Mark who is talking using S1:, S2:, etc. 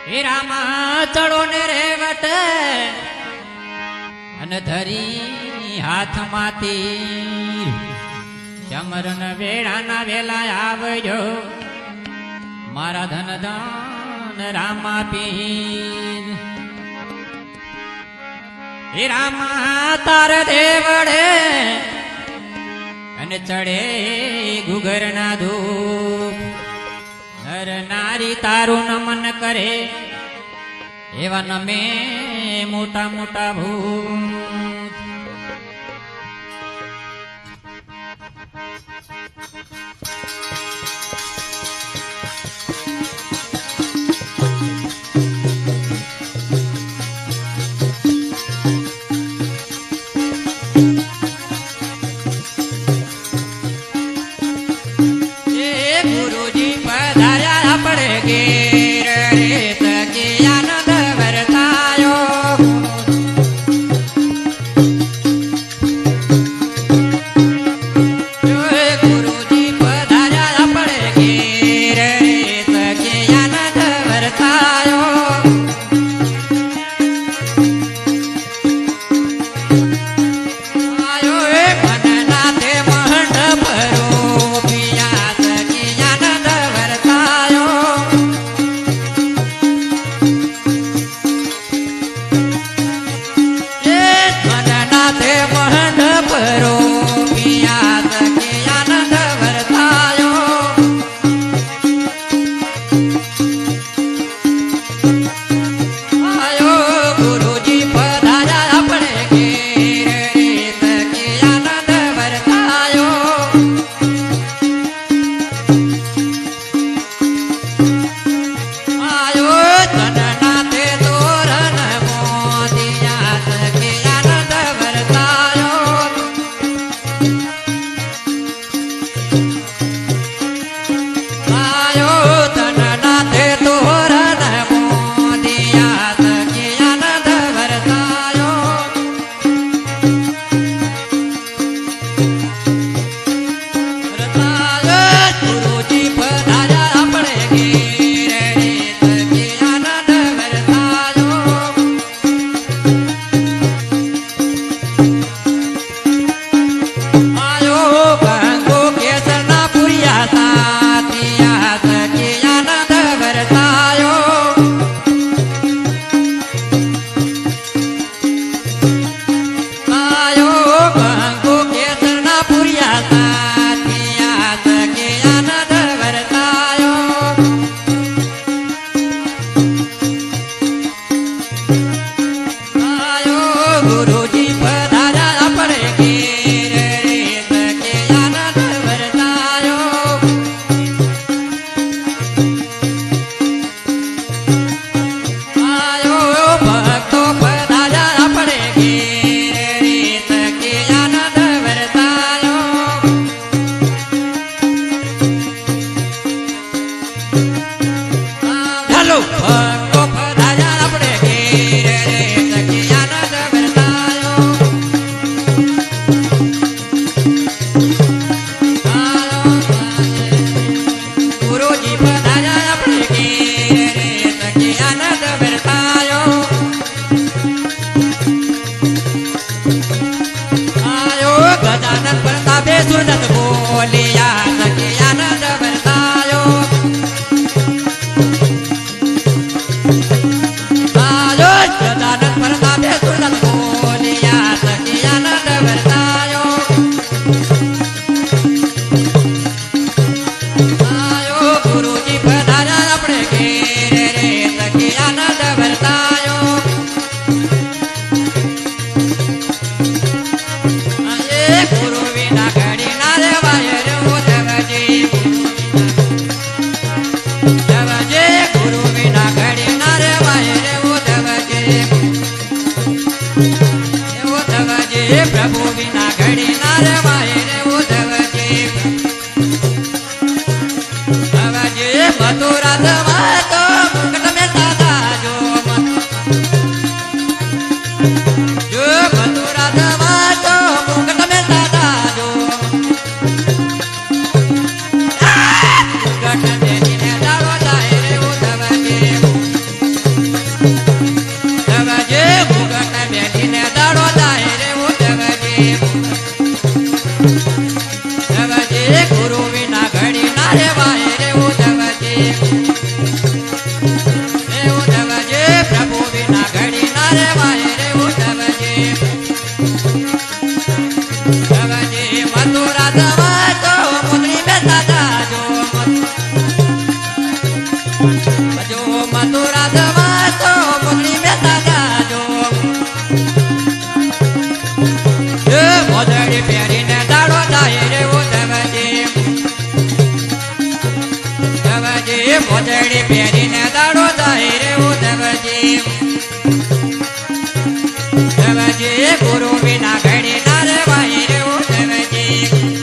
S1: હીરામાં ચડો ને રેવટ અને ધરી હાથમાંથી ચમરન વેળાના વેલા આવજો મારા ધન ધન રામા પીર. હીરામાં તાર દેવડે અને ચડે ગુગરના ધૂપ નર નારી તારું નમન કરે એવા નમે મોટા મોટા ભૂત. પ્રભુ વિના ઘડી ના રવાય રે ઉધવજી મથુરા ધમાતો મથુરા જવા તો પુતળી બેતા જાજો મોજડી પહેરીને દાડો જાય રે ઉધવજી ઉધવજી મોજડી પહેરીને દાડો જાય રે ઉધવજી ઉધવજી ગુરુ વિના ઘડી ના રેવાય રે ઉધવજી